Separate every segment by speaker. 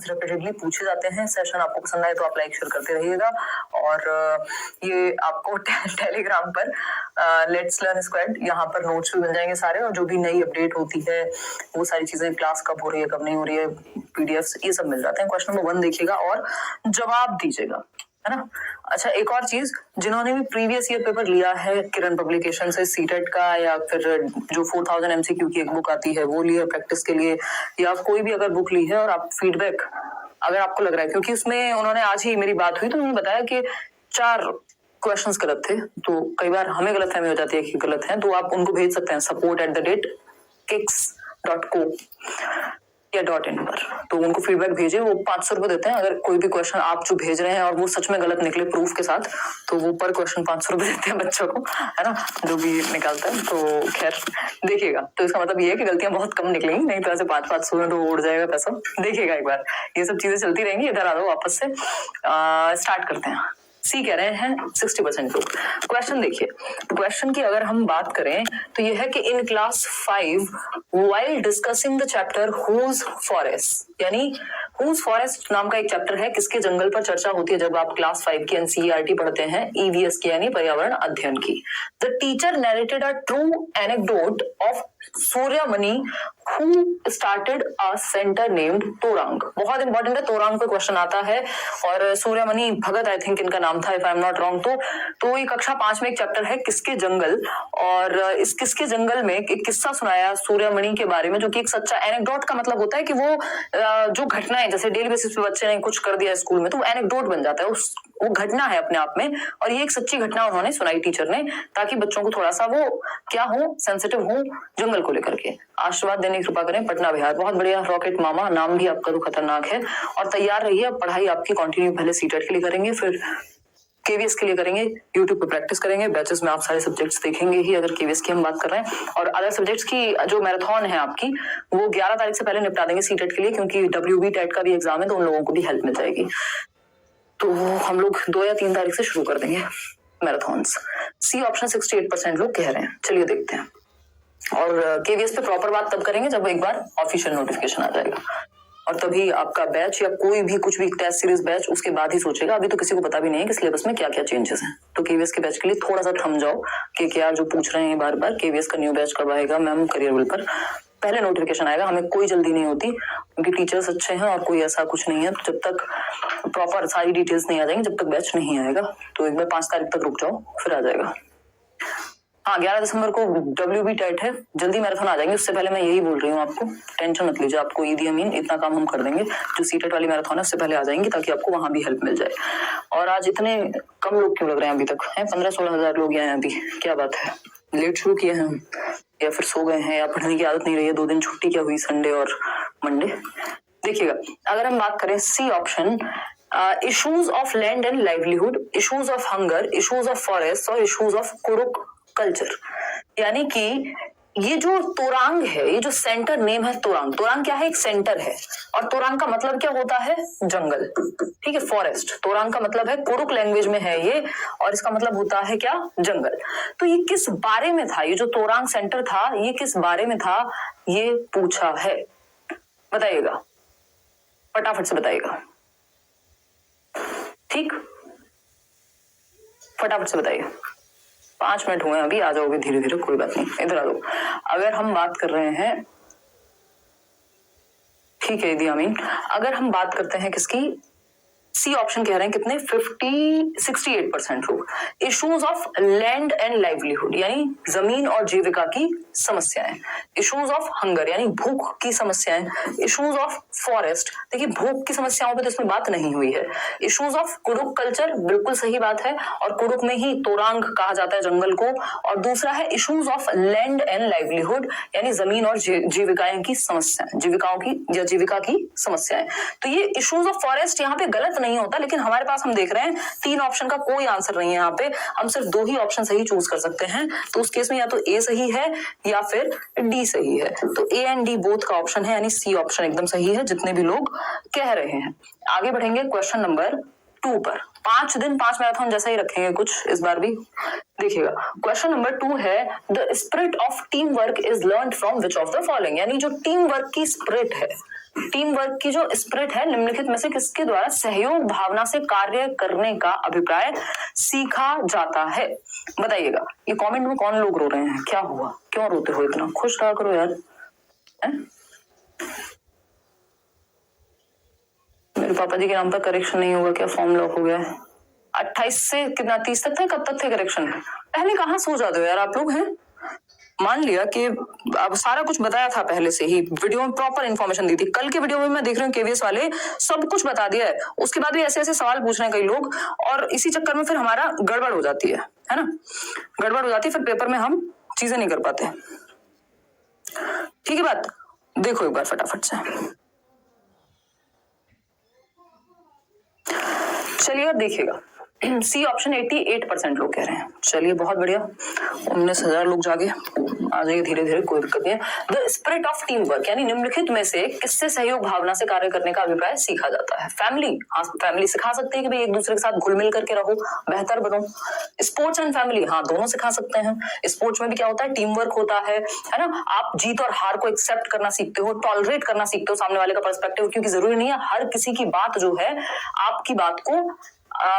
Speaker 1: Repeatedly पूछे जाते हैं। सेशन आपको पसंद आए तो आप लाइक शेयर करते रहिएगा और ये आपको टेलीग्राम पर लेट्स लर्न स्क्वाड यहाँ पर नोट्स भी मिल जाएंगे सारे, और जो भी नई अपडेट होती है वो सारी चीजें, क्लास कब हो रही है कब नहीं हो रही है, पीडीएफ ये सब मिल जाते हैं। क्वेश्चन नंबर 1 देखिएगा और जवाब दीजिएगा, है ना। अच्छा, एक और चीज, जिन्होंने भी प्रीवियस ईयर पेपर लिया है किरण पब्लिकेशन से सीटेट का, या फिर जो 4000 एमसीक्यू की एक बुक आती है वो ली है प्रैक्टिस के लिए, या कोई भी अगर बुक ली है और आप फीडबैक अगर आपको लग रहा है, क्योंकि उसमें उन्होंने आज ही मेरी बात हुई तो उन्होंने बताया कि 4 क्वेश्चंस गलत थे, तो कई बार हमें गलतफहमी हो जाती है कि गलत है, तो आप उनको भेज सकते हैं support@kiks.co या .in पर, तो उनको फीडबैक भेजिए। वो 500 रुपए देते हैं अगर कोई भी क्वेश्चन आप जो भेज रहे हैं और वो सच में गलत निकले प्रूफ के साथ, तो वो पर क्वेश्चन 500 रुपए देते हैं बच्चों को, है ना, जो भी निकालता है। तो खैर देखिएगा, तो इसका मतलब ये है कि गलतियां बहुत कम निकलेंगी, नहीं तो ऐसे 500 में तो उड़ जाएगा पैसा। देखिएगा एक बार, ये सब चीजें चलती रहेंगी। इधर आ दो वापस से, स्टार्ट करते हैं। सी कह रहे हैं 60% लोग। क्वेश्चन देखिए, क्वेश्चन की अगर हम बात करें तो यह है कि in class 5 while discussing the chapter whose forest, यानी हुज फॉरेस्ट नाम का एक चैप्टर है, किसके जंगल पर चर्चा होती है जब आप क्लास 5 की एनसीईआरटी पढ़ते हैं, ईवीएस की यानी पर्यावरण अध्ययन की। The teacher narrated a true anecdote of Suryamani who started a center named तोरांग। बहुत इंपॉर्टेंट है, तोरांग पे क्वेश्चन आता है, और सूर्यमणि भगत आई थिंक इनका नाम था, if I am not wrong. तो ये कक्षा 5 में एक चैप्टर है किसके जंगल, और इस किसके जंगल में एक किस्सा सुनाया सूर्यमणि के बारे में, जो कि एक सच्चा, एनेक्डोट का मतलब होता है कि वो जो घटनाएं, जैसे डेली बेसिस पे बच्चे ने कुछ कर दिया स्कूल में तो वो एनेक्डोट बन जाता है, वो घटना है अपने आप में, और ये एक सच्ची घटना उन्होंने सुनाई टीचर ने, ताकि बच्चों को थोड़ा सा वो क्या हो, सेंसिटिव हो जंगल को लेकर के। आशीर्वाद देने की कृपा करें, पटना बिहार। बहुत बढ़िया रॉकेट मामा, नाम भी आपका तो खतरनाक है। और तैयार रहिए, पढ़ाई आपकी कंटिन्यू पहले सीटेट के लिए करेंगे, फिर केवीएस के लिए करेंगे, यूट्यूब पे प्रैक्टिस करेंगे, बैचेस में आप सारे सब्जेक्ट्स देखेंगे ही अगर केवीएस की हम बात कर रहे हैं। और अदर सब्जेक्ट्स की जो मैराथन है आपकी, वो 11 तारीख से पहले निपटा देंगे सीटेट के लिए, क्योंकि WB टेट का भी एग्जाम है, तो उन लोगों को भी हेल्प मिल जाएगी। तो हम लोग 2 या 3 तारीख से शुरू कर देंगे मैराथन्स। सी ऑप्शन 68% लोग कह रहे हैं। चलिए देखते हैं, और केवीएस पे प्रॉपर बात तब करेंगे जब एक बार ऑफिशियल नोटिफिकेशन आ जाएगा, और तभी आपका बैच या कोई भी कुछ भी टेस्ट सीरीज बैच उसके बाद ही सोचेगा। अभी तो किसी को पता भी नहीं है कि सिलेबस में क्या क्या चेंजेस हैं, तो केवीएस के बैच के लिए थोड़ा सा थम जाओ कि क्या जो पूछ रहे हैं बार बार, केवीएस का न्यू बैच कब आएगा मैम, करियर पर पहले नोटिफिकेशन आएगा। हमें कोई जल्दी नहीं होती, क्योंकि टीचर्स अच्छे हैं और कोई ऐसा कुछ नहीं है, तो जब तक प्रॉपर सारी डिटेल्स नहीं आ जाएंगी, जब तक बैच नहीं आएगा, तो एक बार 5 तारीख तक रुक जाओ, फिर आ जाएगा। हाँ, 11 दिसंबर को WB टेट है, जल्दी मैराथन आ जाएंगे। उससे पहले मैं यही बोल रही हूँ आपको, टेंशन मत लीजिए, आपको ईदी अमीन इतना काम हम कर देंगे, जो सीटेट वाली मैराथन है उससे पहले आ जाएंगी, ताकि आपको वहां भी हेल्प मिल जाए। और आज इतने कम लोग क्यों लग रहे हैं अभी तक, है 15-16 हजार लोग हैं अभी, क्या बात है? लेट शुरू किए हैं हम, या फिर सो गए हैं, या पढ़ने की आदत नहीं रही है, 2 दिन छुट्टी क्या हुई, संडे और मंडे। देखिएगा, अगर हम बात करें C option, issues of land and livelihood, issues of hunger, issues of forest और इश्यूज ऑफ कुरुक कल्चर, यानी कि ये जो तोरांग है, ये जो सेंटर नेम है तोरांग, तोरांग क्या है, एक सेंटर है, और तोरांग का मतलब क्या होता है, जंगल, ठीक है, फॉरेस्ट। तोरांग का मतलब है, कुरुक लैंग्वेज में है ये, और इसका मतलब होता है क्या, जंगल। तो ये किस बारे में था, ये जो तोरांग सेंटर था ये किस बारे में था, ये पूछा है, बताइएगा, फटाफट से बताइएगा, ठीक, फटाफट से बताइए। 5 मिनट हुए अभी, आ जाओगे धीरे धीरे, कोई बात नहीं, इधर आ दो। अगर हम बात कर रहे हैं, ठीक है ईदी अमीन, अगर हम बात करते हैं किसकी, सी ऑप्शन कह रहे हैं कितने, 68% लोग, issues of land and livelihood, यानी जमीन और जीविका की समस्याएं, इश्यूज ऑफ हंगर यानी भूख की समस्याएं, इश्यूज ऑफ फॉरेस्ट, देखिए भूख की समस्याओं पे तो इसमें बात नहीं हुई है, इश्यूज ऑफ कुरुक कल्चर, बिल्कुल सही बात है, और कुरुक में ही तोरांग कहा जाता है जंगल को, और दूसरा है issues of land and livelihood, यानी जमीन और जीविकाएं की समस्याएं, जीविकाओं की या जीविका की समस्याएं। तो ये इश्यूज ऑफ फॉरेस्ट यहाँ पे गलत नहीं होता, लेकिन हमारे पास हम देख रहे हैं 3 ऑप्शन का कोई आंसर नहीं है यहाँ पे, हम सिर्फ 2 ही ऑप्शन सही चूज कर सकते हैं, तो उस केस में या तो ए सही है या फिर डी सही है, तो ए एंड डी बोथ का ऑप्शन है, यानी सी ऑप्शन एकदम सही है, जितने भी लोग कह रहे हैं। आगे बढ़ेंगे क्वेश्चन नंबर 2 पर। 5 दिन 5 मैराथन जैसा ही रखेंगे कुछ इस बार भी। देखिएगा, क्वेश्चन नंबर 2 है, the spirit of team work is learned from which of the following, यानी जो टीम वर्क की स्पिरिट है, टीम वर्क की जो स्पिरिट है निम्नलिखित में से किसके द्वारा सहयोग भावना से कार्य करने का अभिप्राय सीखा जाता है? बताइएगा। ये कमेंट में कौन लोग रो रहे हैं? क्या हुआ? क्यों रोते हो इतना? खुश रहा करो यार। मेरे पापा जी के नाम पर करेक्शन नहीं होगा क्या? फॉर्म लॉक हो गया है। 28 से कितना 30 तक थे? कब तक थे करेक्शन? पहले कहाँ सो जाते हो यार आप लोग? हैं मान लिया कि अब सारा कुछ बताया था पहले से ही, वीडियो में प्रॉपर इन्फॉर्मेशन दी थी। कल के वीडियो में मैं देख रही हूँ केवीएस वाले सब कुछ बता दिया है, उसके बाद भी ऐसे ऐसे सवाल पूछ रहे हैं कई लोग, और इसी चक्कर में फिर हमारा गड़बड़ हो जाती है ना, गड़बड़ हो जाती है, फिर पेपर में हम चीजें नहीं कर पाते। ठीक है बात? देखो एक बार फटाफट से, चलिए अब देखिएगा। सी ऑप्शन 88% लोग कह रहे हैं। चलिए बहुत बढ़िया, 19,000 लोग जागे, आ जाइए धीरे धीरे, कोई दिक्कत नहीं है। The spirit of team work यानी निम्नलिखित में से किससे सहयोग भावना से कार्य करने का अभिप्राय सीखा जाता है? फैमिली, हाँ फैमिली सिखा सकते हैं कि भाई एक दूसरे के साथ घुल मिल करके रहो, बेहतर बनो। स्पोर्ट्स एंड फैमिली, हाँ दोनों सिखा सकते हैं। स्पोर्ट्स में भी क्या होता है? टीम वर्क होता है ना। आप जीत और हार को एक्सेप्ट करना सीखते हो, टॉलरेट करना सीखते हो सामने वाले का पर्सपेक्टिव, क्योंकि जरूरी नहीं है हर किसी की बात जो है आपकी बात को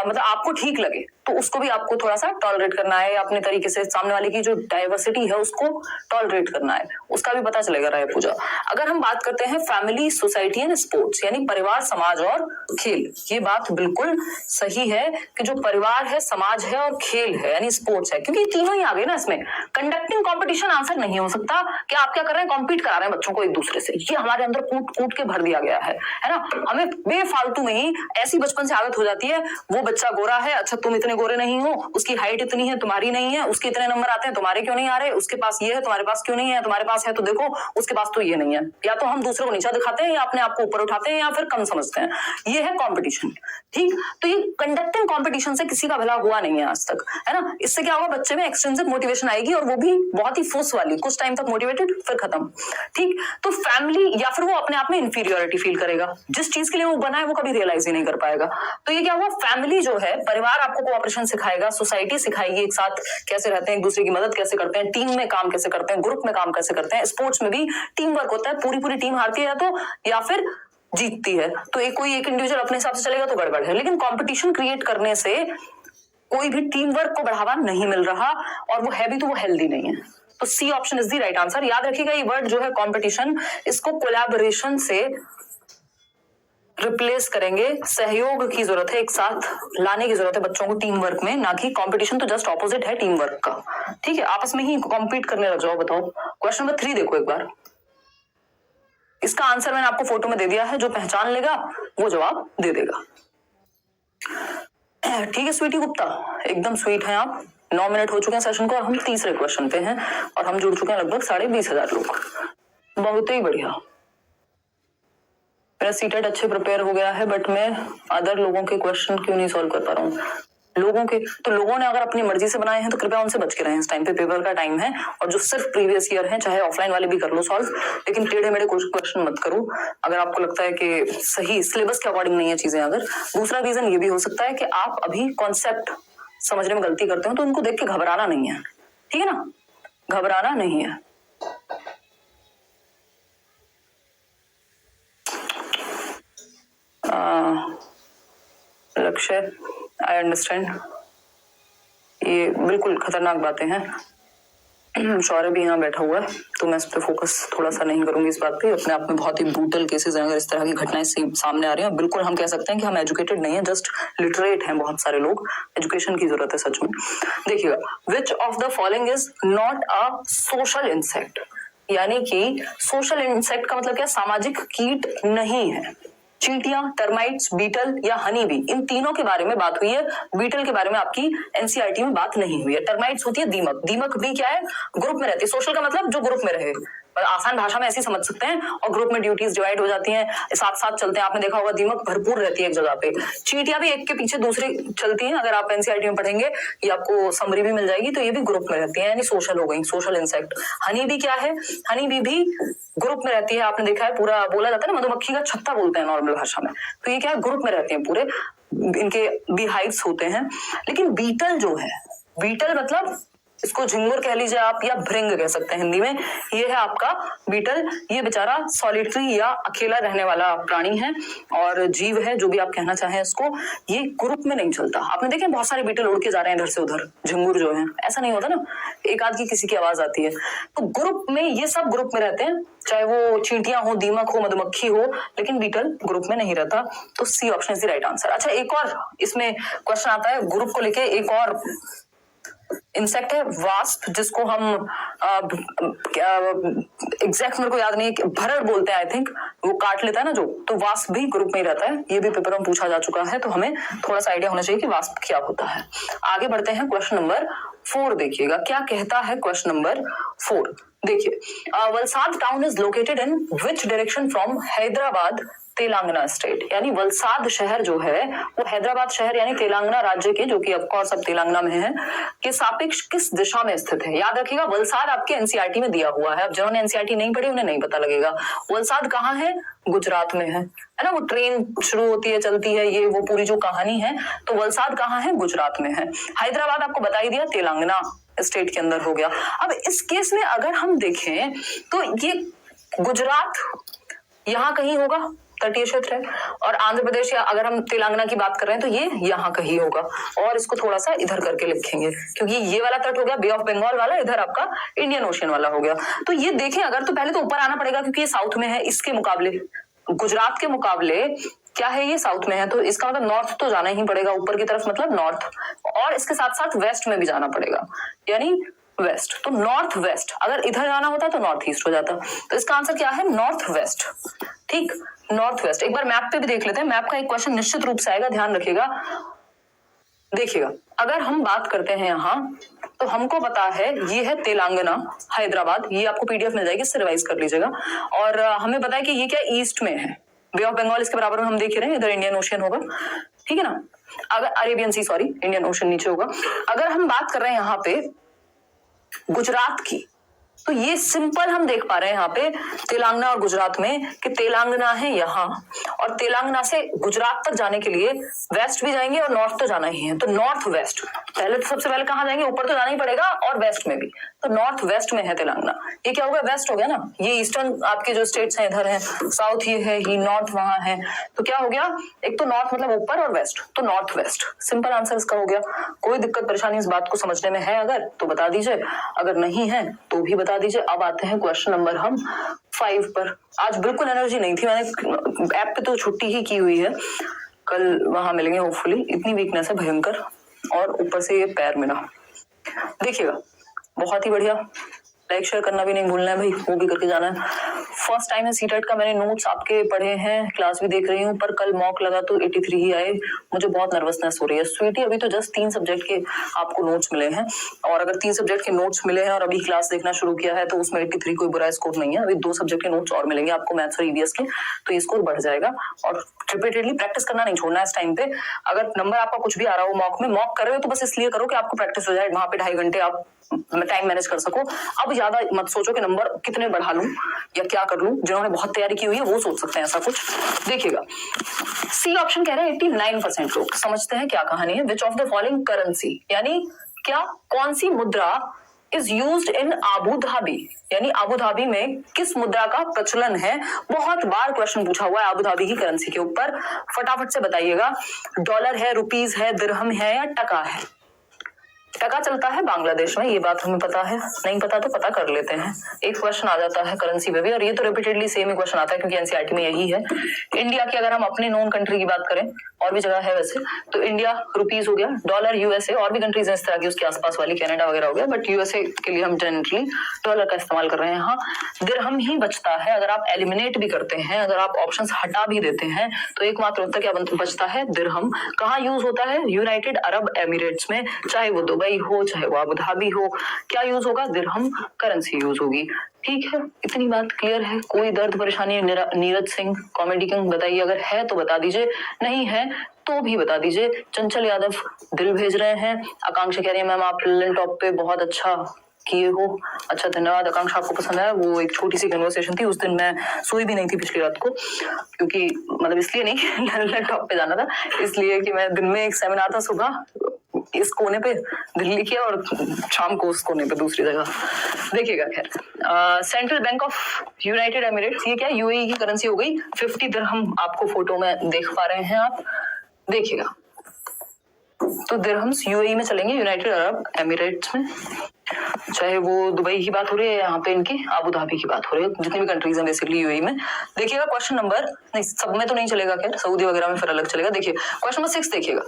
Speaker 1: मतलब आपको ठीक लगे, तो उसको भी आपको थोड़ा सा टॉलरेट करना है, अपने तरीके से सामने वाले की जो डाइवर्सिटी है उसको टॉलरेट करना है, उसका भी पता चलेगा। राय पूजा, अगर हम बात करते हैं फैमिली, सोसाइटी एंड स्पोर्ट्स यानी परिवार, समाज और खेल, ये बात बिल्कुल सही है कि जो परिवार है, समाज है और खेल है यानी स्पोर्ट्स है, क्योंकि तीनों ही आ गए ना इसमें। कंडक्टिंग कॉम्पिटिशन आंसर नहीं हो सकता कि आप क्या कर रहे हैं, कॉम्पीट करा रहे हैं बच्चों को एक दूसरे से, ये हमारे अंदर कूट कूट के भर दिया गया है ना। हमें बेफालतू में ही ऐसी बचपन से आदत हो जाती है, वो बच्चा गोरा है, अच्छा तुम इतने गोरे नहीं हो, उसकी हाइट इतनी है तुम्हारी नहीं है, उसके इतने नंबर आते हैं तुम्हारे क्यों नहीं आ रहे, उसके पास ये है तुम्हारे पास क्यों नहीं है, तुम्हारे पास है तो देखो उसके पास तो ये नहीं है। या तो हम दूसरे को नीचा दिखाते हैं या अपने आप को ऊपर उठाते हैं या फिर कम समझते हैं, ये है कंपटीशन। ठीक, तो ये कंडक्टिंग कंपटीशन से किसी का भला हुआ नहीं है आज तक, है ना। इससे क्या होगा, बच्चे में एक्सट्रिंसिक मोटिवेशन आएगी और वो भी बहुत ही फोर्स वाली, कुछ टाइम तक मोटिवेटेड फिर खत्म। ठीक, तो फैमिली या फिर वो अपने आप में इंफीरियोरिटी फील करेगा, जिस चीज के लिए वो बना है वो कभी रियलाइज ही नहीं कर पाएगा। तो ये क्या हुआ, फैमिली जो है, परिवार आपको कोऑपरेशन सिखाएगा, सोसाइटी सिखाएगी एक साथ कैसे रहते हैं, एक दूसरे की मदद कैसे करते हैं, टीम में काम कैसे करते हैं, ग्रुप में काम कैसे करते हैं। स्पोर्ट्स में भी टीम वर्क होता है, पूरी टीम हारती है तो या फिर जीतती है, तो एक कोई एक इंडिविजुअल अपने हिसाब से चलेगा तो गड़बड़ है। लेकिन कंपटीशन क्रिएट करने से कोई भी टीम वर्क को बढ़ावा नहीं मिल रहा, और वो है भी तो वो हेल्दी नहीं है। तो C option is the right answer. याद रखिएगा ये वर्ड जो है कंपटीशन, इसको कोलैबोरेशन से रिप्लेस करेंगे। सहयोग की जरूरत है, एक साथ लाने की जरूरत है बच्चों को टीम वर्क में, ना कि कंपटीशन तो जस्ट ऑपोजिट है टीम वर्क का। ठीक है, आपस में ही कॉम्पीट करने लग जाओ। बताओ क्वेश्चन नंबर 3 देखो एक बार, इसका आंसर मैंने आपको फोटो में दे दिया है, जो पहचान लेगा वो जवाब दे देगा। ठीक है स्वीटी गुप्ता, एकदम स्वीट है आप। 9 मिनट हो चुके हैं सेशन को और हम तीसरे क्वेश्चन पे हैं, और हम जुड़ चुके हैं लगभग 20,500 लोग। बहुत ही बढ़िया। मेरा सीटेट अच्छे प्रिपेयर हो गया है, बट मैं अदर लोगों के क्वेश्चन क्यों नहीं सॉल्व कर पा रहा हूँ। लोगों ने अगर अपनी मर्जी से बनाए हैं तो कृपया उनसे बच के रहें। इस टाइम पे पेपर का टाइम है, और जो सिर्फ प्रीवियस ईयर है, चाहे ऑफलाइन वाले भी कर लो सॉल्व, लेकिन टेढ़े मेढ़े कुछ क्वेश्चन मत करो अगर आपको लगता है कि सही सिलेबस के अकॉर्डिंग नहीं है चीजें। अगर दूसरा रीजन ये भी हो सकता है कि आप अभी कॉन्सेप्ट समझने में गलती करते हो, तो उनको देख के घबराना नहीं है, ठीक है ना, घबराना नहीं है। लक्ष्य, आई अंडरस्टैंड, ये बिल्कुल खतरनाक बातें हैं। शौर्य भी यहाँ बैठा हुआ है, तो मैं इस पे फोकस थोड़ा सा नहीं करूंगी इस बात पे। अपने आप में बहुत ही ब्रूटल केसेस हैं, अगर इस तरह की घटनाएं सामने आ रही हैं, बिल्कुल हम कह सकते हैं कि हम एजुकेटेड नहीं है, जस्ट लिटरेट हैं बहुत सारे लोग। एजुकेशन की जरूरत है सच में। देखिएगा, विच of the following is not a social insect, यानी कि सोशल इंसेक्ट का मतलब क्या, सामाजिक कीट नहीं है। चींटियां, टर्माइट्स, बीटल या हनी बी, इन तीनों के बारे में बात हुई है। बीटल के बारे में आपकी एनसीईआरटी में बात नहीं हुई है। टर्माइट्स होती है दीमक, दीमक भी क्या है, ग्रुप में रहती है। सोशल का मतलब जो ग्रुप में रहे, आसान भाषा में ऐसे समझ सकते हैं, और ग्रुप में ड्यूटीज डिवाइड हो जाती हैं, साथ साथ चलते हैं। आपने देखा होगा दीमक भरपूर रहती है एक जगह पे। चींटियां भी एक के पीछे दूसरे चलती हैं, अगर आप एनसीईआरटी में पढ़ेंगे ये आपको समरी भी मिल जाएगी, तो ये भी ग्रुप में रहती है, यानी सोशल हो गई, सोशल इंसेक्ट। हनी बी क्या है, हनी बी भी ग्रुप में रहती है। आपने देखा है, पूरा बोला जाता है ना, मधुमक्खी का छत्ता बोलते हैं नॉर्मल भाषा में, तो ये क्या है, ग्रुप में रहते हैं पूरे, इनके बी हाइव्स होते हैं। लेकिन बीटल जो है, बीटल मतलब इसको झिंगुर कह लीजिए आप या भृंग कह सकते हैं हिंदी में। ये है आपका बीटल। ये बेचारा सॉलिटरी या अकेला रहने वाला प्राणी है और जीव है, जो भी आप कहना चाहें इसको। ये ग्रुप में नहीं चलता। आपने देखे बहुत सारे बीटल उड़ के जा रहे हैं इधर से उधर, झिंगुर जो है, ऐसा नहीं होता ना, एक आध की किसी की आवाज आती है। तो ग्रुप में ये सब ग्रुप में रहते हैं, चाहे वो चींटियां हो, दीमक हो, मधुमक्खी हो, लेकिन बीटल ग्रुप में नहीं रहता। तो C option is the right answer. अच्छा, एक और इसमें क्वेश्चन आता है ग्रुप को लेके। एक और इंसेक्ट है वास्प, जिसको हम एग्जैक्ट मेरे को याद नहीं, भरड़ बोलते हैं आई थिंक, वो काट लेता है ना जो, तो वास्प भी ग्रुप में ही रहता है। ये भी पेपर में पूछा जा चुका है, तो हमें थोड़ा सा आइडिया होना चाहिए कि वास्प क्या होता है। आगे बढ़ते हैं, क्वेश्चन नंबर 4 देखिएगा क्या कहता है। क्वेश्चन नंबर 4 देखिए, Valsad town is located in which direction from Hyderabad Telangana state. यानी वलसाड शहर जो है वो हैदराबाद शहर यानी तेलंगाना राज्य के, जो कि ऑफ कोर्स अब तेलंगाना में है, के सापेक्ष किस दिशा में स्थित है। याद रखिएगा वलसाड आपके एनसीईआरटी में दिया हुआ है। अब जिन्होंने एनसीईआरटी नहीं पढ़ी उन्हें नहीं पता लगेगा। वलसाड कहाँ है? गुजरात में है ना। वो ट्रेन शुरू होती है, चलती है, ये वो पूरी जो कहानी है। तो वलसाड कहाँ है? गुजरात में है। हैदराबाद आपको बता ही दिया, तेलंगाना स्टेट के अंदर हो गया। अब इस केस में अगर हम देखें तो ये गुजरात यहाँ कहीं होगा, तटीय क्षेत्र है, और आंध्र प्रदेश या अगर हम तेलंगाना की बात कर रहे हैं तो ये यहाँ कहीं होगा। और इसको थोड़ा सा इधर करके लिखेंगे, क्योंकि ये वाला तट हो गया बे ऑफ बंगाल वाला, इधर आपका इंडियन ओशियन वाला हो गया। तो ये देखें अगर, तो पहले तो ऊपर आना पड़ेगा क्योंकि ये साउथ में है। इसके मुकाबले, गुजरात के मुकाबले क्या है, ये साउथ में है, तो इसका मतलब नॉर्थ तो जाना ही पड़ेगा ऊपर की तरफ, मतलब नॉर्थ, और इसके साथ साथ वेस्ट में भी जाना पड़ेगा, यानी वेस्ट। तो नॉर्थ वेस्ट, अगर इधर जाना होता तो नॉर्थ ईस्ट हो जाता। तो इसका आंसर क्या है? North west. ठीक, नॉर्थ वेस्ट। एक बार मैप पे भी देख लेते हैं, मैप का एक क्वेश्चन निश्चित रूप से आएगा, ध्यान रखिएगा। देखिएगा अगर हम बात करते हैं यहाँ, तो हमको पता है ये है तेलंगाना, हैदराबाद, ये आपको पीडीएफ मिल जाएगी, इससे रिवाइज कर लीजिएगा। और हमें पता है कि ये क्या ईस्ट में है, बे ऑफ बंगाल इसके बराबर में हम देख रहे हैं, इधर इंडियन ओशियन होगा, ठीक है ना। अगर अरेबियन सी, सॉरी, इंडियन ओशियन नीचे होगा। अगर हम बात कर रहे हैं यहाँ पे गुजरात की, तो ये सिंपल हम देख पा रहे हैं यहाँ पे तेलंगाना और गुजरात में कि तेलंगाना है यहाँ, और तेलंगाना से गुजरात तक जाने के लिए वेस्ट भी जाएंगे और नॉर्थ तो जाना ही है। तो नॉर्थ वेस्ट, पहले तो सबसे पहले कहाँ जाएंगे? ऊपर तो जाना ही पड़ेगा, और वेस्ट में भी। तो नॉर्थ वेस्ट में है तेलंगाना। ये क्या हो गया? वेस्ट हो गया ना। ये ईस्टर्न आपके जो स्टेट्स हैं इधर है, साउथ ये है, ये नॉर्थ वहां है, तो क्या हो गया? एक तो नॉर्थ मतलब ऊपर, और वेस्ट, तो नॉर्थ वेस्ट। सिंपल आंसर इसका हो गया। कोई दिक्कत परेशानी इस बात को समझने में है अगर, तो बता दीजिए, अगर नहीं है तो भी बता दीजिए। अब आते हैं क्वेश्चन नंबर हम 5 पर। आज बिल्कुल एनर्जी नहीं थी, मैंने ऐप पे तो छुट्टी ही की हुई है, कल वहां मिलेंगे होपफुली। इतनी वीकनेस है भयंकर, और ऊपर से ये पैर मेरा। देखिएगा बहुत ही बढ़िया, लाइक शेयर करना भी नहीं भूलना है भाई, वो भी करके जाना है। फर्स्ट टाइम है सीटेट का, मैंने नोट्स आपके पढ़े हैं, क्लास भी देख रही हूँ, पर कल मॉक लगा तो 83 ही आए। मुझे बहुत नर्वसनेस हो रही है स्वीटी। अभी तो जस्ट 3 सब्जेक्ट के आपको नोट्स मिले हैं, और अगर 3 सब्जेक्ट के नोट्स मिले हैं और अभी क्लास देखना शुरू किया है तो उसमें 83 कोई बुरा स्कोर नहीं है। अभी 2 सब्जेक्ट के नोट्स और मिलेंगे आपको, मैथ्स और ईवीएस के, तो ये स्कोर बढ़ जाएगा। और रिपीटेडली प्रैक्टिस करना नहीं छोड़ना इस टाइम पे। अगर नंबर आपका कुछ भी आ रहा हो मॉक में, मॉक कर रहे हो तो बस इसलिए करो कि आपको प्रैक्टिस हो जाए, वहां पे 2.5 घंटे आप टाइम मैनेज कर सको। अब ज्यादा मत सोचो कि नंबर कितने बढ़ा लूं या क्या कर लूं। जिन्होंने बहुत तैयारी की हुई है वो सोच सकते हैं ऐसा कुछ। देखिएगा सी ऑप्शन कह रहे हैं 89% लोग। समझते हैं क्या कहानी है। विच ऑफ द फॉलोइंग करेंसी, यानी क्या, कौन सी मुद्रा is used in Abu Dhabi, यानी आबू धाबी में किस मुद्रा का प्रचलन है। बहुत बार क्वेश्चन पूछा हुआ है आबू धाबी की करेंसी के ऊपर, फटाफट से बताइएगा। डॉलर है, रुपीज है, दिरहम है, या टका है। टका चलता है बांग्लादेश में, ये बात हमें पता है, नहीं पता तो पता कर लेते हैं। एक क्वेश्चन आ जाता है करेंसी पे भी, और ये तो रिपीटेडली सेम ही क्वेश्चन आता है क्योंकि एनसीईआरटी में यही है। इंडिया की अगर हम अपने नॉन कंट्री की बात करें, और भी जगह है वैसे, तो इंडिया रुपीज हो गया, डॉलर यूएसए, और भी कंट्रीज हैं इस तरह की उसके आसपास वाली, कनाडा वगैरह हो गया, बट यूएसए के लिए हम जनरली डॉलर का इस्तेमाल कर रहे हैं। यहाँ दिरहम ही बचता है। अगर आप एलिमिनेट भी करते हैं, अगर आप ऑप्शन हटा भी देते हैं, तो एकमात्र उत्तर क्या बचता है? दिरहम। कहाँ यूज होता है? यूनाइटेड अरब एमिरेट्स में, चाहे वो दुबई हो, चाहे वो अबू धाबी हो, क्या यूज होगा? दिरहम करेंसी यूज होगी। ठीक है, इतनी बात क्लियर है। कोई दर्द परेशानी? नीरज सिंह कॉमेडी किंग बताइए, अगर है तो बता दीजिए, नहीं है तो भी बता दीजिए। चंचल यादव दिल भेज रहे हैं। आकांक्षा कह रही है मैम आप लिलन टॉप पे बहुत अच्छा किए हो। अच्छा धन्यवाद आकांक्षा, आपको पसंद आया। वो एक छोटी सी कन्वर्सेशन थी, उस दिन मैं सोई भी नहीं थी पिछली रात को, क्योंकि मतलब इसलिए नहीं लिलन टॉप पे जाना था, इसलिए कि मैं दिन में एक सेमिनार था सुबह, इस कोने पे दिल्ली के और शाम को उस कोने पे दूसरी जगह। देखिएगा खैर, central bank of United Emirates, ये क्या यूएई की करेंसी हो गई। 50 दिरहम आपको फोटो में देख पा रहे हैं आप, देखिएगा। तो दिरहम्स यूएई में चलेंगे, यूनाइटेड अरब एमिरेट्स में, चाहे वो दुबई की बात हो रही है, यहाँ पे इनकी अबू धाबी की बात हो रही है, जितनी भी कंट्रीज हैं बेसिकली यूएई में। देखिएगा क्वेश्चन नंबर, नहीं सब में तो नहीं चलेगा खैर, सऊदी वगैरह में फिर अलग चलेगा। देखिए क्वेश्चन नंबर 6 देखिएगा,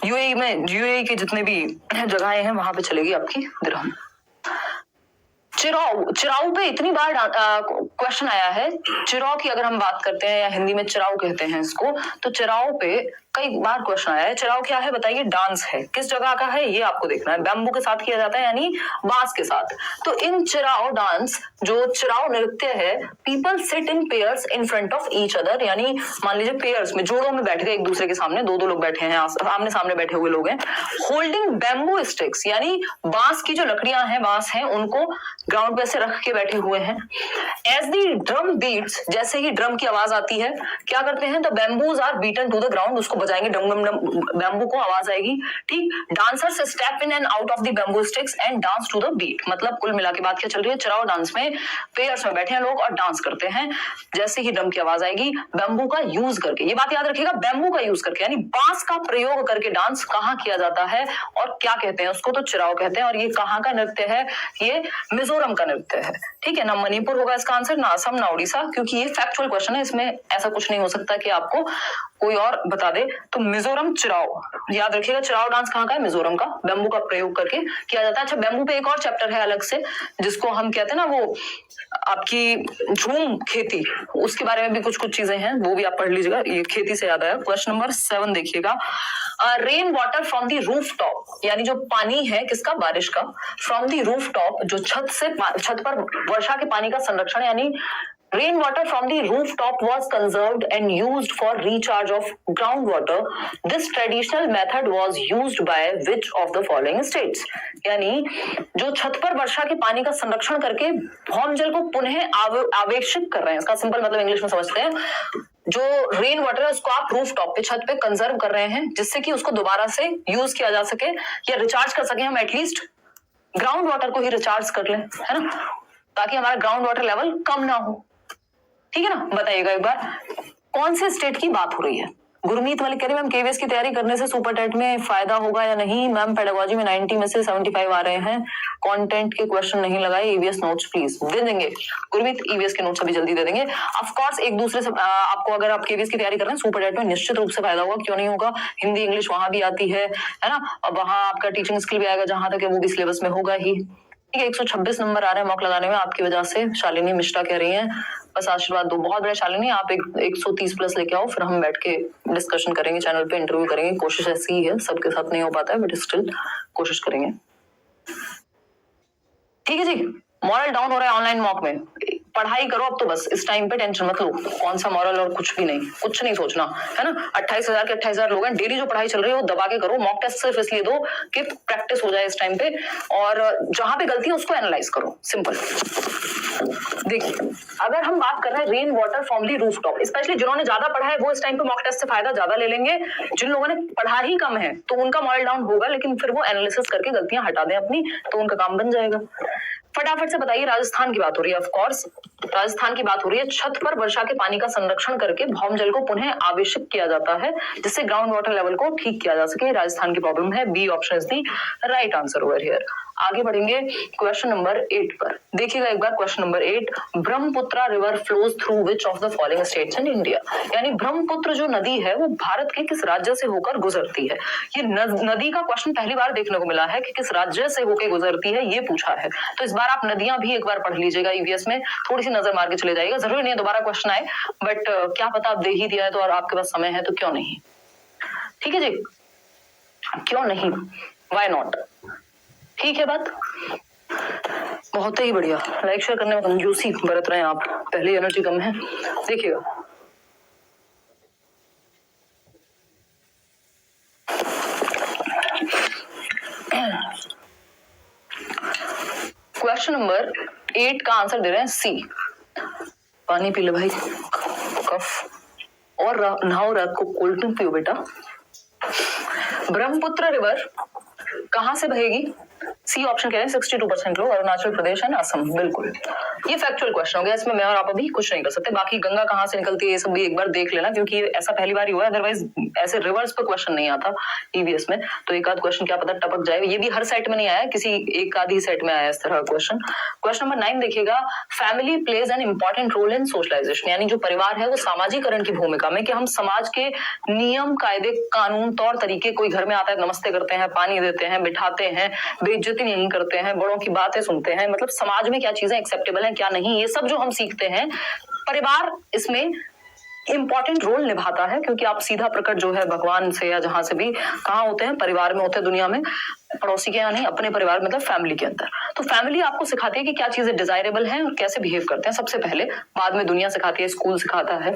Speaker 1: यूएई में, यूएई के जितने भी जगहें हैं वहां पे चलेगी आपकी दिरहम। चिराऊ, चिराऊ पे इतनी बार क्वेश्चन आया है। चिराऊ की अगर हम बात करते हैं, या हिंदी में चिराऊ कहते हैं इसको, तो चिराऊ पे कई बार क्वेश्चन आया है। चिराऊ क्या है बताइए, डांस है, किस जगह का है ये आपको देखना है। बैम्बू के साथ किया जाता है, यानी बांस के साथ। तो इन चिराऊ डांस, जो चिराऊ नृत्य है, people sit in pairs in front of each other, यानी मान लीजिए पेयर्स में, जोड़ों में बैठ गए एक दूसरे के सामने, दो लोग बैठे हैं, आमने सामने बैठे हुए लोग हैं। होल्डिंग बैम्बू स्टिक्स, यानी बांस की जो लकड़ियां हैं, बांस हैं, उनको ग्राउंड पे से रख के बैठे हुए हैं। एज दी ड्रम बीट्स, जैसे ही ड्रम की आवाज आती है, क्या करते हैं, the bamboos are beaten to the ground, उसको बजाएंगे, डम डम डम, बैम्बू को आवाज आएगी। ठीक, dancers step in and out of the bamboo sticks and dance to the beat. मतलब कुल मिला के बात क्या चल रही है, चिराऊ डांस में पेयर्स में बैठे हैं लोग और डांस करते हैं, जैसे ही ड्रम की आवाज आएगी, बैम्बू का यूज करके। ये बात याद रखिएगा, बैम्बू का यूज करके, यानी बांस का प्रयोग करके डांस कहाँ किया जाता है और क्या कहते हैं उसको, तो चिराऊ कहते हैं। और ये कहाँ का नृत्य है, ये मिजोरम का नृत्य है। ठीक है ना, मणिपुर होगा इसका आंसर, ना असम ना उड़ीसा, क्योंकि ये फैक्चुअल क्वेश्चन है, इसमें ऐसा कुछ नहीं हो सकता कि आपको कोई और बता दे। तो मिजोरम चिराऊ, याद रखिएगा, चिराऊ डांस कहाँ का है, मिजोरम का, बैम्बू का प्रयोग करके किया जाता है। अच्छा, बैम्बू पे एक और चैप्टर है अलग से, जिसको हम कहते हैं ना, वो आपकी झूम खेती, उसके बारे में भी कुछ चीजें हैं, वो भी आप पढ़ लीजिएगा। ये खेती से याद आया। क्वेश्चन नंबर 7 देखिएगा, rain water from the roof top, यानी जो पानी है किसका, बारिश का, फ्रॉम द रूफ टॉप, जो छत पर वर्षा के पानी का संरक्षण, यानी rain water from the rooftop was conserved and used for recharge of groundwater. This traditional method was used by which of the following states? यानी जो छत पर वर्षा के पानी का संरक्षण करके भौम जल को पुनः आवेशित कर रहे हैं, इसका सिंपल मतलब इंग्लिश में समझते हैं। जो रेन वाटर है उसको आप रूफ टॉप पे, छत पे कंजर्व कर रहे हैं, जिससे कि उसको दोबारा से यूज किया जा सके या रिचार्ज कर सके, हम एटलीस्ट ग्राउंड वाटर को ही रिचार्ज कर लें, है ना, ताकि हमारा ग्राउंड वाटर लेवल कम ना हो। ठीक है ना, बताइएगा एक बार कौन से स्टेट की बात हो रही है। गुरमीत वाली कह रही मैम केवीएस की तैयारी करने से सुपर टेट में फायदा होगा या नहीं। मैम पेडागोजी में 90 में से 75 आ रहे हैं, कंटेंट के क्वेश्चन नहीं लगाए, ईवीएस नोट्स प्लीज। दे देंगे गुरमीत, ईवीएस के नोट्स अभी जल्दी दे देंगे। ऑफ कोर्स एक दूसरे से आपको, अगर आप केवीएस की तैयारी कर रहे हैं सुपर टेट में, निश्चित रूप से फायदा होगा, क्यों नहीं होगा। हिंदी इंग्लिश वहां भी आती है ना, और वहां आपका टीचिंग स्किल भी आएगा, जहां तक वो भी सिलेबस में होगा ही। ठीक है, 126 नंबर आ रहे हैं मॉक लगाने में आपकी वजह से। शालिनी मिश्रा कह रही हैं बस आशीर्वाद दो। बहुत बड़े शालिनी, आप 130 प्लस लेके आओ, फिर हम बैठ के डिस्कशन करेंगे, चैनल पे इंटरव्यू करेंगे। कोशिश ऐसी ही है, सबके साथ नहीं हो पाता है, बट स्टिल कोशिश करेंगे। ठीक है जी, मॉरल डाउन हो रहा है ऑनलाइन मॉक में, पढ़ाई करो अब तो बस, इस टाइम पे टेंशन मत लो, कौन सा मॉरल और कुछ भी नहीं, कुछ नहीं सोचना, है ना। 28,000 के 28,000 लोग हैं, डेली जो पढ़ाई चल रही है वो दबा के करो। मॉक टेस्ट सिर्फ इसलिए दो कि प्रैक्टिस हो जाए इस टाइम पे, और जहां पे गलती है उसको एनालाइज करो, सिंपल। देखिए, अगर हम बात कर रहे हैं rain water from the roof top, specially जिन्होंने ज्यादा पढ़ा है वो इस टाइम पे मॉक टेस्ट से फायदा ज्यादा ले लेंगे। जिन लोगों ने पढ़ा ही कम है तो उनका मॉरल डाउन होगा, लेकिन फिर वो एनालिसिस करके गलतियां हटा दें अपनी, तो उनका काम बन जाएगा। फटाफट से बताइए, राजस्थान की बात हो रही है, ऑफ कोर्स राजस्थान की बात हो रही है। छत पर वर्षा के पानी का संरक्षण करके भौम जल को पुनः आवेशित किया जाता है, जिससे ग्राउंड वाटर लेवल को ठीक किया जा सके। राजस्थान की प्रॉब्लम है, B option is the right answer over here. आगे बढ़ेंगे क्वेश्चन नंबर 8 पर। देखिएगा एक बार question number 8, Brahmaputra river flows through which of the following states in India, यानी ब्रह्मपुत्र जो नदी है वो भारत के किस राज्य से होकर गुजरती है। ये नदी का क्वेश्चन पहली बार देखने को मिला है कि किस राज्य से होकर गुजरती है, ये पूछा है। तो इस बार आप नदियां भी एक बार पढ़ लीजिएगा, ईवीएस में थोड़ी सी नजर मार के चले जाइएगा, जरूरी नहीं है दोबारा क्वेश्चन आए, बट क्या पता आप दे ही दिया है तो, और आपके पास समय है तो क्यों नहीं। ठीक है जी, क्यों नहीं, वाई नॉट। ठीक है बात, बहुत ही बढ़िया। लाइक शेयर करने में कंजूसी बरत रहे हैं आप, पहले एनर्जी कम है। देखिएगा क्वेश्चन नंबर 8 का आंसर दे रहे हैं सी। पानी पी ले भाई, कफ और नहाओ, रात को कोल्ड ड्रिंक पियो बेटा। ब्रह्मपुत्र रिवर कहां से बहेगी? सी ऑप्शन कह रहे हैं 62% लोग अरुणाचल प्रदेश एंड असम। बिल्कुल, ये फैक्चुअल क्वेश्चन हो गया, इसमें मैं और आप अभी कुछ नहीं कर सकते। बाकी गंगा कहाँ से निकलती है ये सब भी एक बार देख लेना, क्योंकि ऐसा पहली बार ही हुआ है, अदरवाइज ऐसे रिवर्स पर क्वेश्चन नहीं आता ईवीएस में। तो एक आध क्वेश्चन क्या पता टपक जाए, ये भी हर सेट में नहीं आया, किसी एक आधी सेट में आया इस तरह का क्वेश्चन। क्वेश्चन नंबर 9 देखिएगा, family plays an important role in socialisation, यानी जो परिवार है वो सामाजिकरण की भूमिका में, कि हम समाज के नियम कायदे कानून तौर तरीके, कोई घर में आता है नमस्ते करते हैं, पानी देते हैं, बिठाते हैं, बेइज्जती नहीं करते हैं, बड़ों की बातें सुनते हैं, मतलब समाज में क्या चीजें एक्सेप्टेबल हैं क्या नहीं, ये सब जो हम सीखते हैं, परिवार इसमें इंपॉर्टेंट रोल निभाता है, क्योंकि आप सीधा प्रकट जो है भगवान से या जहां से भी कहाँ होते हैं, परिवार में होते हैं दुनिया में, पड़ोसी के यहाँ नहीं, अपने परिवार मतलब फैमिली के अंदर। तो फैमिली आपको सिखाती है कि क्या चीजें डिजायरेबल हैं और कैसे बिहेव करते हैं सबसे पहले, बाद में दुनिया सिखाती है, स्कूल सिखाता है।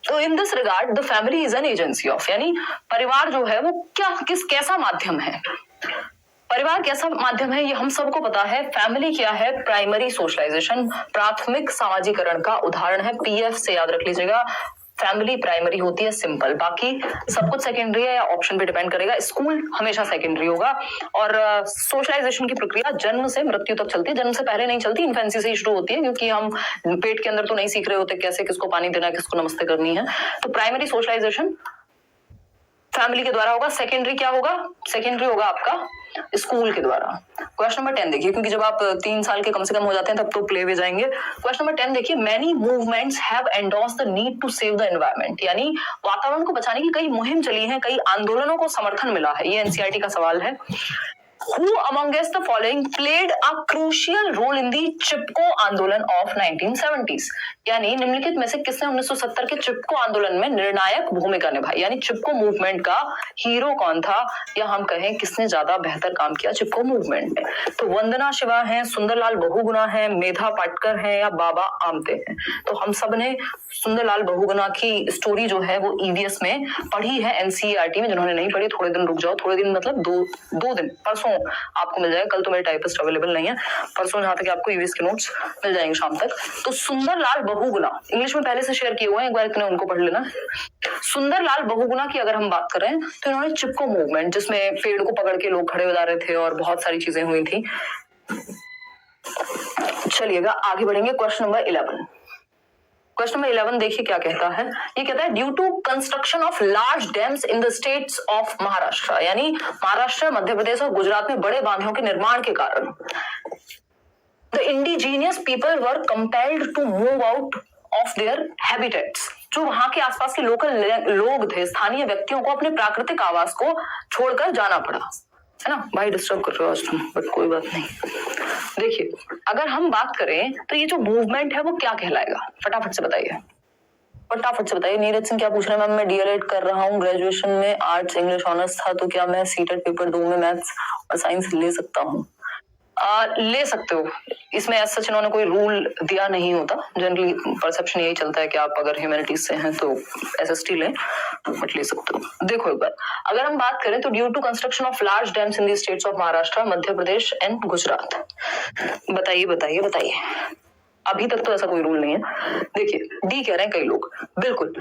Speaker 1: तो in this regard the family is an agency of, यानी परिवार जो है वो कैसा माध्यम है, परिवार कैसा माध्यम है ये हम सबको पता है। फैमिली क्या है? प्राइमरी सोशलाइजेशन, प्राथमिक सामाजिकरण का उदाहरण है। पीएफ से याद रख लीजिएगा, फैमिली प्राइमरी होती है, सिंपल, बाकी सब कुछ सेकेंडरी है या ऑप्शन पे डिपेंड करेगा। स्कूल हमेशा सेकेंडरी होगा, और सोशलाइजेशन की प्रक्रिया जन्म से मृत्यु तक चलती है, जन्म से पहले नहीं चलती, इन्फेंसी से शुरू होती है, क्योंकि हम पेट के अंदर तो नहीं सीख रहे होते कैसे किसको पानी देना है, किसको नमस्ते करनी है। तो प्राइमरी सोशलाइजेशन फैमिली के द्वारा होगा। सेकेंडरी क्या होगा? सेकेंडरी होगा आपका स्कूल के द्वारा। क्वेश्चन नंबर 10 देखिए, क्योंकि जब आप 3 साल के कम से कम हो जाते हैं तब तो प्ले में जाएंगे। क्वेश्चन नंबर 10 देखिए, many movements have endorsed the need to save the environment, यानी वातावरण को बचाने की कई मुहिम चली है, कई आंदोलनों को समर्थन मिला है। ये एनसीईआरटी का सवाल है। Who amongst the following played a crucial role in the चिपको आंदोलन of 1970s, यानी निम्नलिखित में से किसने 1970 के चिपको आंदोलन में निर्णायक भूमिका निभाई, यानी चिपको मूवमेंट का हीरो कौन था, या हम कहें किसने ज्यादा बेहतर काम किया चिपको मूवमेंट में। तो वंदना शिवा है, सुंदरलाल बहुगुणा है, मेधा पाटकर है, या बाबा आमटे हैं। तो हम सब ने सुंदरलाल बहुगुणा की स्टोरी जो है वो ईवीएस में पढ़ी है, एनसीईआरटी में। जिन्होंने नहीं पढ़ी थोड़े दिन रुक जाओ, थोड़े दिन मतलब दो दिन, परसों आपको मिल जाएगा, कल तो मेरे टाइपिस्ट अवेलेबल नहीं है, परसों जहां तक आपको ईवीएस के नोट्स मिल जाएंगे शाम तक। तो सुंदरलाल बहुगुणा इंग्लिश में पहले से शेयर किए हुए हैं, एक बार इतने उनको पढ़ लेना। सुंदरलाल बहुगुणा की अगर हम बात करें तो इन्होंने चिपको मूवमेंट, जिसमें पेड़ को पकड़ के लोग खड़े हो जा रहे थे और बहुत सारी चीजें हुई थी। चलिएगा आगे बढ़ेंगे। क्वेश्चन नंबर 11, क्वेश्चन नंबर 11 देखिए क्या कहता है। ये कहता है due to construction of large dams in the states of Maharashtra, यानी महाराष्ट्र, मध्य प्रदेश और गुजरात में बड़े बांधों के निर्माण के कारण the indigenous people were compelled to move out of their habitats, जो वहां के आसपास के लोकल लोग थे, स्थानीय व्यक्तियों को अपने प्राकृतिक आवास को छोड़कर जाना पड़ा, है ना। भाई डिस्टर्ब कर रहे हो आज तुम, बट कोई बात नहीं। देखिए अगर हम बात करें तो ये जो मूवमेंट है वो क्या कहलाएगा, फटाफट से बताइए, फटाफट से बताइए। नीरज सिंह क्या पूछ रहे हैं, मैम मैं डीएलएड कर रहा हूँ, ग्रेजुएशन में आर्ट्स इंग्लिश ऑनर्स था, तो क्या मैं सीटेट पेपर 2 में मैथ्स और साइंस ले सकता हूँ? ले सकते हो, इसमें ऐसा सच इन्होंने कोई रूल दिया नहीं होता, जनरली परसेप्शन यही चलता है कि आप अगर ह्यूमैनिटीज से हैं तो एसएसटी लें, बट ले सकते हो। देखो एक बार अगर हम बात करें तो due to construction of large dams in the states of Maharashtra, Madhya Pradesh and Gujarat, बताइए बताइए बताइए। अभी तक तो ऐसा कोई रूल नहीं है। देखिए डी कह रहे हैं कई लोग, बिल्कुल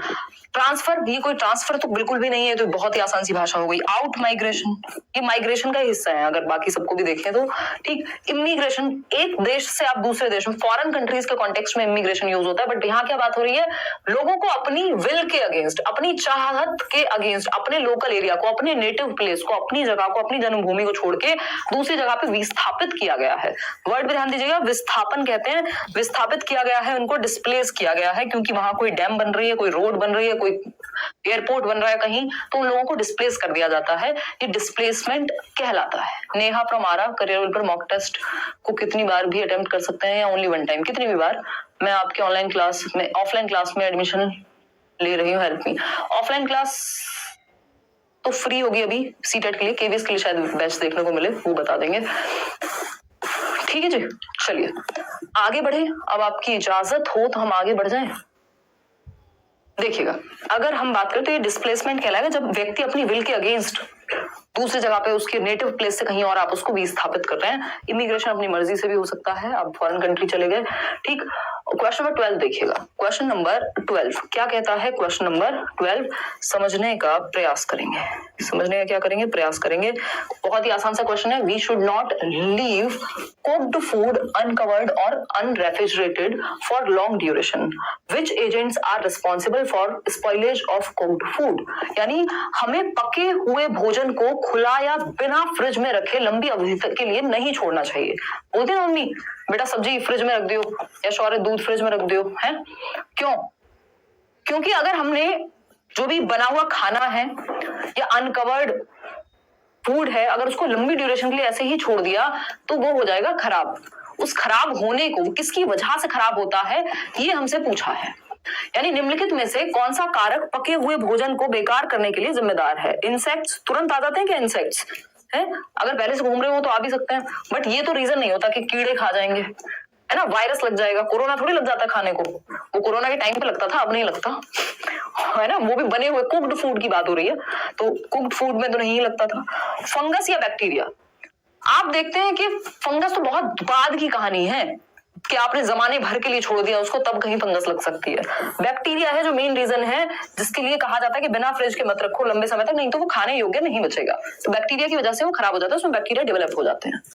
Speaker 1: ट्रांसफर, ये कोई ट्रांसफर तो बिल्कुल भी नहीं है, तो बहुत ही आसान सी भाषा हो गई। आउट माइग्रेशन, ये माइग्रेशन का हिस्सा है, अगर बाकी सबको भी देखें तो ठीक। इमिग्रेशन, एक देश से आप दूसरे देश में, फॉरेन कंट्रीज के कॉन्टेक्स्ट में इमिग्रेशन यूज होता है, बट यहाँ क्या बात हो रही है, लोगों को अपनी विल के अगेंस्ट, अपनी चाहत के अगेंस्ट, अपने लोकल एरिया को, अपने नेटिव प्लेस को, अपनी जगह को, अपनी जन्मभूमि को छोड़ के दूसरी जगह पे विस्थापित किया गया है। वर्ड भी ध्यान दीजिएगा, विस्थापन कहते हैं, विस्थापित किया गया है, उनको डिस्प्लेस किया गया है, क्योंकि वहां कोई डैम बन रही है, कोई रोड बन रही है, कोई एयरपोर्ट बन रहा है कहीं, तो उन लोगों को डिस्प्लेस कर दिया जाता है, ये डिस्प्लेसमेंट कहलाता है। नेहा फ्रॉम आरा, करियर पर मॉक टेस्ट को कितनी बार भी अटेम्प्ट कर सकते हैं या ओनली वन टाइम? कितनी भी बार। मैं आपके ऑनलाइन क्लास में, ऑफलाइन क्लास में एडमिशन ले रही हूँ, हेल्प मी। ऑफलाइन क्लास तो फ्री होगी अभी सीटेट के लिए, केवीएस के लिए शायद बैच देखने को मिले, वो बता देंगे, ठीक है जी। चलिए आगे बढ़े, अब आपकी इजाजत हो तो हम आगे बढ़ जाएं। देखिएगा अगर हम बात करें तो ये डिस्प्लेसमेंट कहलाएगा जब व्यक्ति अपनी विल के अगेंस्ट दूसरी जगह पे, उसके नेटिव प्लेस से कहीं और आप उसको विस्थापित कर रहे हैं। इमिग्रेशन अपनी मर्जी से भी हो सकता है, आप फॉरेन कंट्री चले गए, ठीक। क्वेश्चन नंबर 12 देखिएगा। क्वेश्चन नंबर 12 क्या कहता है? क्वेश्चन नंबर 12 समझने का प्रयास करेंगे, समझने का क्या करेंगे? प्रयास करेंगे। बहुत ही आसान सा क्वेश्चन है। We should not leave cooked food uncovered और unrefrigerated for long duration. Which agents are responsible for spoilage of cooked food? यानी हमें पके हुए भोजन को खुला या बिना फ्रिज में रखे लंबी अवधि तक के लिए नहीं छोड़ना चाहिए। बोलती ना मम्मी, बेटा सब्जी फ्रिज में रख दियो, या शौर्य दूध फ्रिज में रख दियो, है क्यों? क्योंकि अगर हमने जो भी बना हुआ खाना है या अनकवर्ड फूड है, अगर उसको लंबी ड्यूरेशन के लिए ऐसे ही छोड़ दिया तो वो हो जाएगा खराब। उस खराब होने को किसकी वजह से खराब होता है, ये हमसे पूछा है। यानी निम्नलिखित में से कौन सा कारक पके हुए भोजन को बेकार करने के लिए जिम्मेदार है? इंसेक्ट्स तुरंत आ जाते हैं क्या? इंसेक्ट्स है, अगर पहले से घूम रहे हो तो आ भी सकते हैं, बट ये तो रीजन नहीं होता कि कीड़े खा जाएंगे, है ना, वायरस लग जाएगा। कोरोना थोड़ी लग जाता खाने को, वो कोरोना के टाइम पे लगता था, अब नहीं लगता, है ना। वो भी बने हुए कुक्ड फूड की बात हो रही है, तो कुक्ड फूड में तो नहीं लगता था। फंगस या बैक्टीरिया? आप देखते हैं कि फंगस तो बहुत बाद की कहानी है कि आपने जमाने भर के लिए छोड़ दिया उसको, तब कहीं फंगस लग सकती है। बैक्टीरिया है जो मेन रीजन है जिसके लिए कहा जाता है कि बिना फ्रिज के मत रखो लंबे समय तक, नहीं तो वो खाने योग्य नहीं बचेगा। तो बैक्टीरिया की वजह से वो खराब हो जाता है, उसमें बैक्टीरिया डेवलप हो जाते हैं।